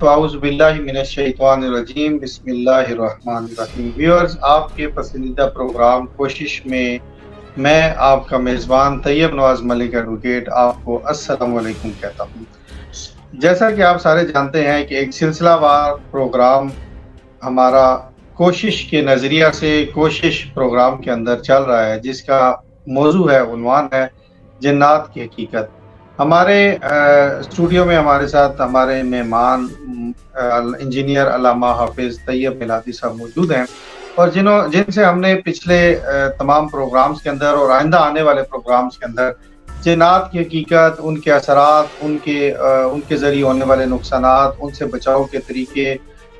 تو اعوذ باللہ من الشیطان الرجیم بسم اللہ الرحمن الرحیم۔ ویورز، آپ کے پسندیدہ پروگرام کوشش میں آپ کا میزبان طیب نواز ملک ایڈوکیٹ آپ کو السلام علیکم کہتا ہوں۔ جیسا کہ آپ سارے جانتے ہیں کہ ایک سلسلہ وار پروگرام ہمارا کوشش کے نظریہ سے کوشش پروگرام کے اندر چل رہا ہے، جس کا موضوع ہے، عنوان ہے جنات کی حقیقت۔ ہمارے اسٹوڈیو میں ہمارے ساتھ ہمارے مہمان انجینئر علامہ حافظ طیب میلادی صاحب موجود ہیں، اور جن سے ہم نے پچھلے تمام پروگرامز کے اندر اور آئندہ آنے والے پروگرامز کے اندر جنات کی حقیقت، ان کے اثرات، ان کے ذریعے ہونے والے نقصانات، ان سے بچاؤ کے طریقے،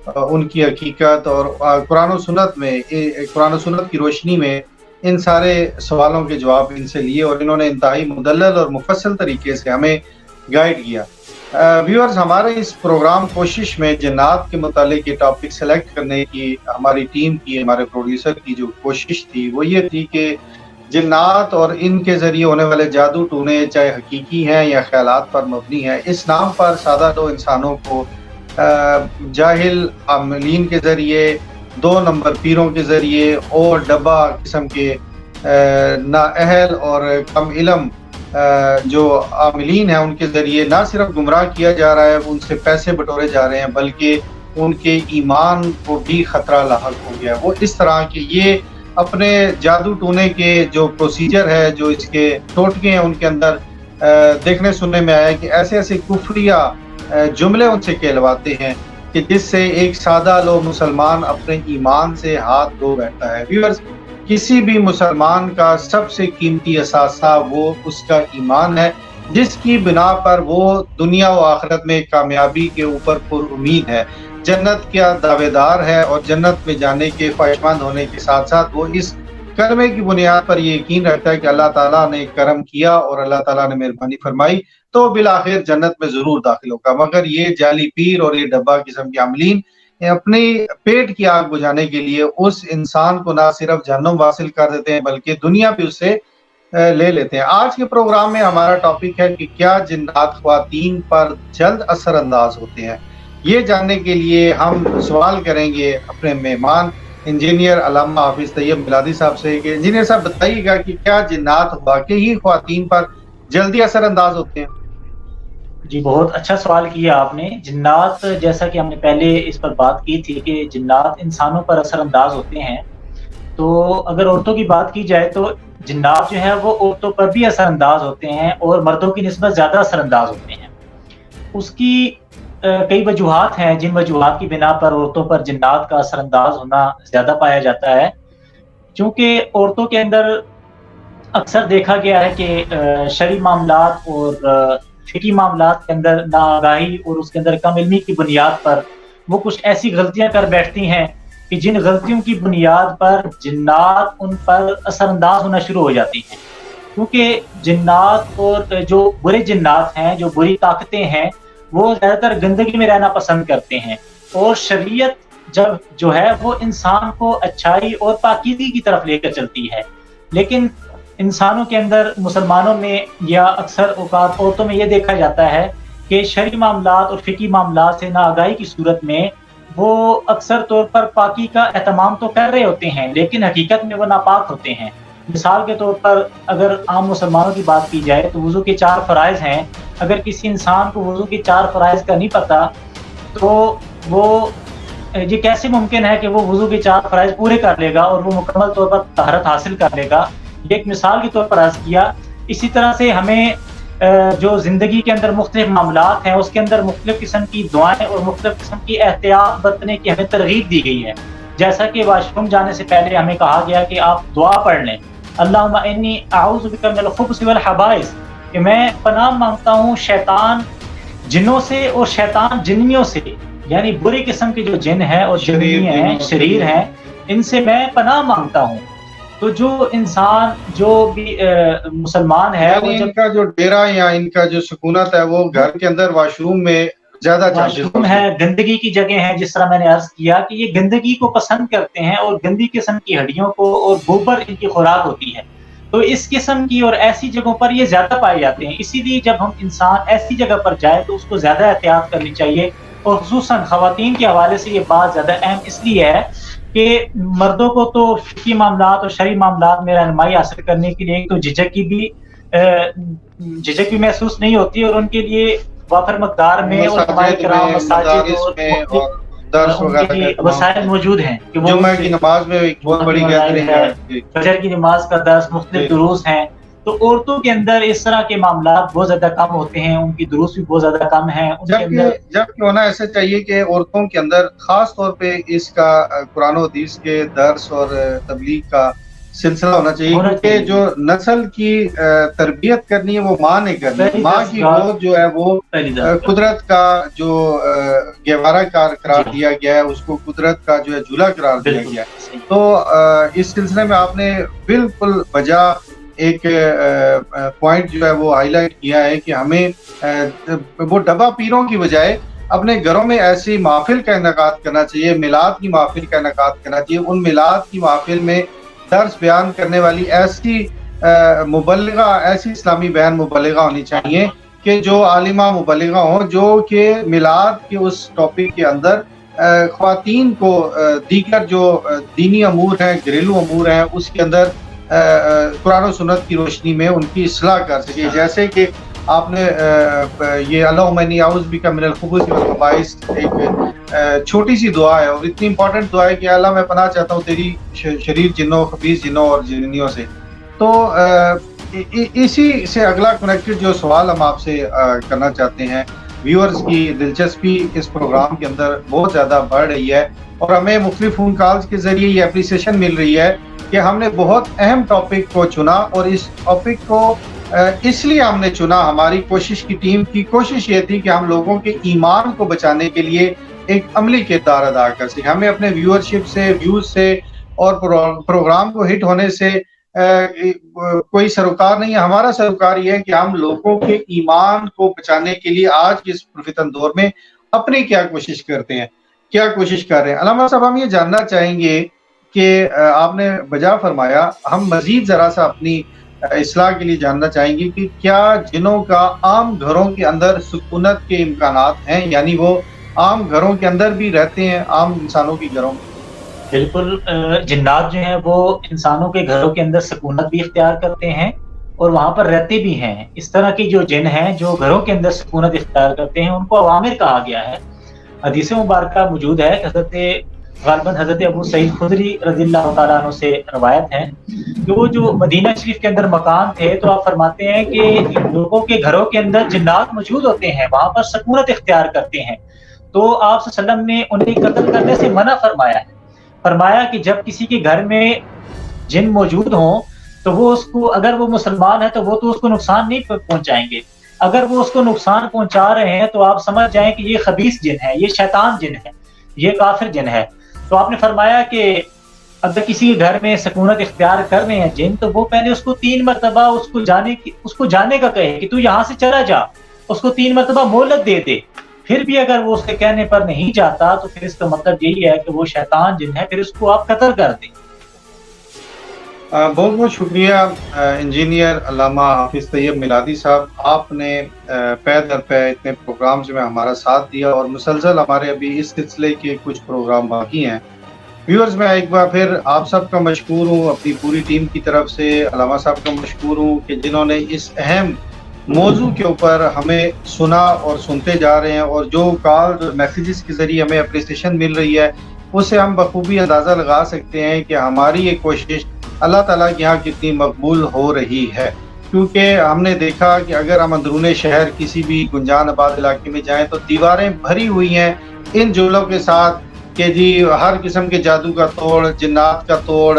ان کی حقیقت اور قرآن و سنت کی روشنی میں ان سارے سوالوں کے جواب ان سے لیے، اور انہوں نے انتہائی مدلل اور مفصل طریقے سے ہمیں گائیڈ کیا۔ ویورز، ہمارے اس پروگرام کوشش میں جنات کے متعلق یہ ٹاپک سلیکٹ کرنے کی ہماری ٹیم کی، ہمارے پروڈیوسر کی جو کوشش تھی وہ یہ تھی کہ جنات اور ان کے ذریعے ہونے والے جادو ٹونے، چاہے حقیقی ہیں یا خیالات پر مبنی ہیں، اس نام پر سادہ دو انسانوں کو جاہل عاملین کے ذریعے، 2 نمبر پیروں کے ذریعے اور ڈبہ قسم کے نااہل اور کم علم جو عاملین ہیں ان کے ذریعے نہ صرف گمراہ کیا جا رہا ہے، ان سے پیسے بٹورے جا رہے ہیں، بلکہ ان کے ایمان کو بھی خطرہ لاحق ہو گیا۔ وہ اس طرح کہ یہ اپنے جادو ٹونے کے جو پروسیجر ہے، جو اس کے ٹوٹکے ہیں، ان کے اندر دیکھنے سننے میں آیا کہ ایسے ایسے کفریہ جملے ان سے کہلواتے ہیں کہ جس سے ایک سادہ لو مسلمان اپنے ایمان سے ہاتھ دھو بیٹھتا ہے۔ ویورز، کسی بھی مسلمان کا سب سے قیمتی اثاثہ وہ اس کا ایمان ہے، جس کی بنا پر وہ دنیا و آخرت میں کامیابی کے اوپر پر امید ہے، جنت کا دعوے دار ہے، اور جنت میں جانے کے خواہشمند ہونے کے ساتھ ساتھ وہ اس کلمے کی بنیاد پر یہ یقین رکھتا ہے کہ اللہ تعالیٰ نے کرم کیا اور اللہ تعالیٰ نے مہربانی فرمائی تو بالآخر جنت میں ضرور داخل ہوگا۔ مگر یہ جعلی پیر اور یہ ڈبہ قسم کے عاملین اپنی پیٹ کی آگ بجھانے کے لیے اس انسان کو نہ صرف جہنم واصل کر دیتے ہیں بلکہ دنیا بھی اس سے لے لیتے ہیں۔ آج کے پروگرام میں ہمارا ٹاپک ہے کہ کیا جنات خواتین پر جلد اثر انداز ہوتے ہیں۔ یہ جاننے کے لیے ہم سوال کریں گے اپنے مہمان انجینئر علامہ حافظ طیب میلادی صاحب سے کہ انجینئر صاحب بتائیے گا کہ کیا جنات واقعی خواتین پر جلدی اثر انداز ہوتے ہیں؟ جی، بہت اچھا سوال کیا آپ نے۔ جنات، جیسا کہ ہم نے پہلے اس پر بات کی تھی کہ جنات انسانوں پر اثر انداز ہوتے ہیں، تو اگر عورتوں کی بات کی جائے تو جنات جو ہے وہ عورتوں پر بھی اثر انداز ہوتے ہیں اور مردوں کی نسبت زیادہ اثر انداز ہوتے ہیں۔ اس کی کئی وجوہات ہیں جن وجوہات کی بنا پر عورتوں پر جنات کا اثر انداز ہونا زیادہ پایا جاتا ہے، چونکہ عورتوں کے اندر اکثر دیکھا گیا ہے کہ شرعی معاملات اور فقہی معاملات کے اندر ناآگاہی اور اس کے اندر کم علمی کی بنیاد پر وہ کچھ ایسی غلطیاں کر بیٹھتی ہیں کہ جن غلطیوں کی بنیاد پر جنات ان پر اثر انداز ہونا شروع ہو جاتی ہیں، کیونکہ جنات اور جو برے جنات ہیں، جو بری طاقتیں ہیں، وہ زیادہ تر گندگی میں رہنا پسند کرتے ہیں، اور شریعت جو ہے وہ انسان کو اچھائی اور پاکیزگی کی طرف لے کر چلتی ہے، لیکن انسانوں کے اندر، مسلمانوں میں یا اکثر اوقات عورتوں میں یہ دیکھا جاتا ہے کہ شرعی معاملات اور فقہی معاملات سے ناآگاہی کی صورت میں وہ اکثر طور پر پاکی کا اہتمام تو کر رہے ہوتے ہیں لیکن حقیقت میں وہ ناپاک ہوتے ہیں۔ مثال کے طور پر اگر عام مسلمانوں کی بات کی جائے تو وضو کے 4 فرائض ہیں۔ اگر کسی انسان کو وضو کے 4 فرائض کا نہیں پتہ تو وہ یہ کیسے ممکن ہے کہ وہ وضو کے 4 فرائض پورے کر لے گا اور وہ مکمل طور پر طہارت حاصل کر لے گا؟ یہ ایک مثال کے طور پر عرض کیا۔ اسی طرح سے ہمیں جو زندگی کے اندر مختلف معاملات ہیں اس کے اندر مختلف قسم کی دعائیں اور مختلف قسم کی احتیاط برتنے کی ہمیں ترغیب دی گئی ہے، جیسا کہ واش روم جانے سے پہلے ہمیں کہا گیا کہ آپ دعا پڑھ لیں، اللہم انی اعوذ بک من الخبث والخبائث، کہ میں پناہ مانگتا ہوں شیطان جنوں سے اور شیطان جنیوں سے، یعنی بری قسم کے جو جن ہیں اور جنی ہیں، شریر ہیں، ان سے میں پناہ مانگتا ہوں۔ تو جو انسان جو بھی مسلمان ہے، یعنی ان کا جو ڈیرا یا ان کا جو سکونت ہے وہ گھر کے اندر واش روم میں زیادہ واش روم ہے، گندگی کی جگہ ہے، جس طرح میں نے عرض کیا کہ یہ گندگی کو پسند کرتے ہیں اور گندی قسم کی ہڈیوں کو اور گوبر ان کی خوراک ہوتی ہے، تو اس قسم کی اور ایسی جگہوں پر یہ زیادہ پائے جاتے ہیں۔ اسی لیے جب ہم انسان ایسی جگہ پر جائے تو اس کو زیادہ احتیاط کرنی چاہیے اور خصوصاً خواتین کے حوالے سے یہ بات زیادہ اہم اس لیے ہے کہ مردوں کو تو فقہی معاملات اور شرعی معاملات میں رہنمائی حاصل کرنے کے لیے ایک تو جھجک بھی محسوس نہیں ہوتی، اور ان کے لیے وافر مقدار میں علماء مساجد کرام، میں، مساجد مدارس اور میں مختلف اور درس ان کے وغیرہ کا لیے اہتمام وسائل ہے۔ موجود ہیں کہ وہ جمعہ کی نماز میں ایک بہت جمعہ کی بڑی مظاہر گیدرنگ ہے، ہے جی فجر کی نماز کا درس، مختلف جی دروس ہیں۔ تو عورتوں کے اندر اس طرح کے معاملات بہت زیادہ کم ہوتے ہیں، ان کی دروس بھی بہت زیادہ کم ہیں، ان کے اندر جبکہ ہونا ایسا چاہیے کہ عورتوں کے اندر خاص طور پہ اس کا قرآن و حدیث کے درس اور تبلیغ کا سلسلہ ہونا چاہیے، ہونا کیونکہ چاہیے۔ جو نسل کی تربیت کرنی ہے وہ ماں نے کرنی ہے۔ پہلی ماں کی دستگاہ، گود جو ہے وہ پہلی دستگاہ قدرت کا جو گہوارہ قرار جی دیا گیا ہے، اس کو قدرت کا جو ہے جھولا قرار دیا بالکل گیا ہے۔ صحیح۔ تو اس سلسلے میں آپ نے بالکل بجا ایک پوائنٹ جو ہے وہ ہائی لائٹ کیا ہے کہ ہمیں وہ ڈبہ پیروں کی بجائے اپنے گھروں میں ایسی محفل کا انعقاد کرنا چاہیے، میلاد کی محفل کا انعقاد کرنا چاہیے۔ ان میلاد کی محفل میں درس بیان کرنے والی ایسی مبلغہ، ایسی اسلامی بہن مبلغہ ہونی چاہیے کہ جو عالمہ مبلغہ ہوں، جو کہ میلاد کے اس ٹاپک کے اندر خواتین کو دیگر جو دینی امور ہیں، گھریلو امور ہیں، اس کے اندر قرآن و سنت کی روشنی میں ان کی اصلاح کر سکے۔ جیسے کہ آپ نے یہ اللہم انی اعوذ بک من الخبث والخبائث ایک چھوٹی سی دعا ہے اور اتنی امپورٹنٹ دعا ہے کہ اللہ میں پناہ چاہتا ہوں تیری شریر جنوں، خبیث جنوں اور جنیوں سے۔ تو اسی سے اگلا کنیکٹڈ جو سوال ہم آپ سے کرنا چاہتے ہیں، ویورز کی دلچسپی اس پروگرام کے اندر بہت زیادہ بڑھ رہی ہے اور ہمیں مختلف فون کالز کے ذریعے یہ اپریسیشن مل رہی ہے کہ ہم نے بہت اہم ٹاپک کو چنا، اور اس ٹاپک کو اس لیے ہم نے چنا، ہماری کوشش کی ٹیم کی کوشش یہ تھی کہ ہم لوگوں کے ایمان کو بچانے کے لیے ایک عملی کردار ادا کر سکیں۔ ہمیں اپنے ویورشپ سے، ویوز سے اور پروگرام کو ہٹ ہونے سے کوئی سروکار نہیں ہے۔ ہمارا سروکار یہ ہے کہ ہم لوگوں کے ایمان کو بچانے کے لیے آج کے اس پرفتن دور میں اپنی کیا کوشش کرتے ہیں، کیا کوشش کر رہے ہیں۔ علامہ صاحب، ہم یہ جاننا چاہیں گے کہ آپ نے بجا فرمایا، ہم مزید ذرا سا اپنی اصلاح کے لیے جاننا چاہیں گے کہ کیا جنوں کا عام گھروں کے اندر سکونت کے امکانات ہیں، یعنی وہ عام گھروں کے اندر بھی رہتے ہیں، عام انسانوں کے گھروں میں؟ بالکل، جنات جو ہیں وہ انسانوں کے گھروں کے اندر سکونت بھی اختیار کرتے ہیں اور وہاں پر رہتے بھی ہیں۔ اس طرح کی جو جن ہیں جو گھروں کے اندر سکونت اختیار کرتے ہیں، ان کو عوامر کہا گیا ہے۔ حدیث مبارکہ موجود ہے، غالباً حضرت ابو سعید خدری رضی اللہ تعالیٰ عنہ سے روایت ہے کہ وہ جو مدینہ شریف کے اندر مکان تھے، تو آپ فرماتے ہیں کہ لوگوں کے گھروں کے اندر جنات موجود ہوتے ہیں، وہاں پر سکونت اختیار کرتے ہیں۔ تو آپ صلی اللہ علیہ وسلم نے انہیں قتل کرنے سے منع فرمایا ہے، فرمایا کہ جب کسی کے گھر میں جن موجود ہوں تو وہ اس کو، اگر وہ مسلمان ہے تو وہ تو اس کو نقصان نہیں پہنچائیں گے، اگر وہ اس کو نقصان پہنچا رہے ہیں تو آپ سمجھ جائیں کہ یہ خبیث جن ہے، یہ شیطان جن ہے، یہ کافر جن ہے۔ تو آپ نے فرمایا کہ اگر کسی کے گھر میں سکونت اختیار کر رہے ہیں جن، تو وہ پہلے اس کو 3 مرتبہ اس کو جانے کا کہے کہ تو یہاں سے چلا جا، اس کو 3 مرتبہ مہلت دے دے۔ پھر بھی اگر وہ اس کے کہنے پر نہیں جاتا تو پھر اس کا مطلب یہی ہے کہ وہ شیطان جن ہے، پھر اس کو آپ قتل کر دیں۔ بہت بہت شکریہ انجینئر علامہ حافظ طیب میلادی صاحب، آپ نے پے در پے اتنے پروگرامز میں ہمارا ساتھ دیا اور مسلسل ہمارے ابھی اس سلسلے کے کچھ پروگرام باقی ہیں۔ ویورز، میں ایک بار پھر آپ سب کا مشکور ہوں، اپنی پوری ٹیم کی طرف سے علامہ صاحب کا مشکور ہوں کہ جنہوں نے اس اہم موضوع کے اوپر ہمیں سنا اور سنتے جا رہے ہیں، اور جو کال اور میسیجز کے ذریعے ہمیں اپریسیشن مل رہی ہے اس سے ہم بخوبی اندازہ لگا سکتے ہیں کہ ہماری یہ کوشش اللہ تعالیٰ کے یہاں کتنی مقبول ہو رہی ہے۔ کیونکہ ہم نے دیکھا کہ اگر ہم اندرون شہر کسی بھی گنجان آباد علاقے میں جائیں تو دیواریں بھری ہوئی ہیں ان جملوں کے ساتھ کہ جی ہر قسم کے جادو کا توڑ، جنات کا توڑ،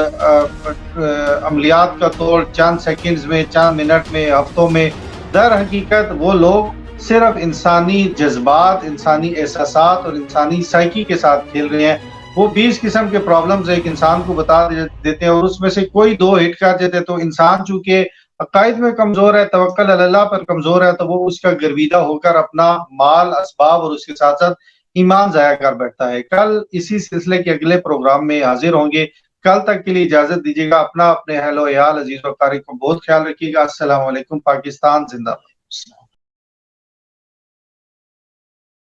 عملیات کا توڑ، چند سیکنڈز میں، چند منٹ میں، ہفتوں میں۔ در حقیقت وہ لوگ صرف انسانی جذبات، انسانی احساسات اور انسانی سائیکی کے ساتھ کھیل رہے ہیں۔ وہ 20 قسم کے پرابلمز ایک انسان کو بتا دیتے ہیں اور اس میں سے کوئی 2 ہٹ کر دیتے، تو انسان چونکہ عقائد میں کمزور ہے، توکل علی اللہ پر کمزور ہے، تو وہ اس کا گرویدہ ہو کر اپنا مال، اسباب اور اس کے ساتھ ساتھ ایمان ضائع کر بیٹھتا ہے۔ کل اسی سلسلے کے اگلے پروگرام میں حاضر ہوں گے۔ کل تک کے لیے اجازت دیجیے گا۔ اپنا، اپنے اہل و عیال، عزیز و اقارب کو بہت خیال رکھیے گا۔ السلام علیکم۔ پاکستان زندہ باد۔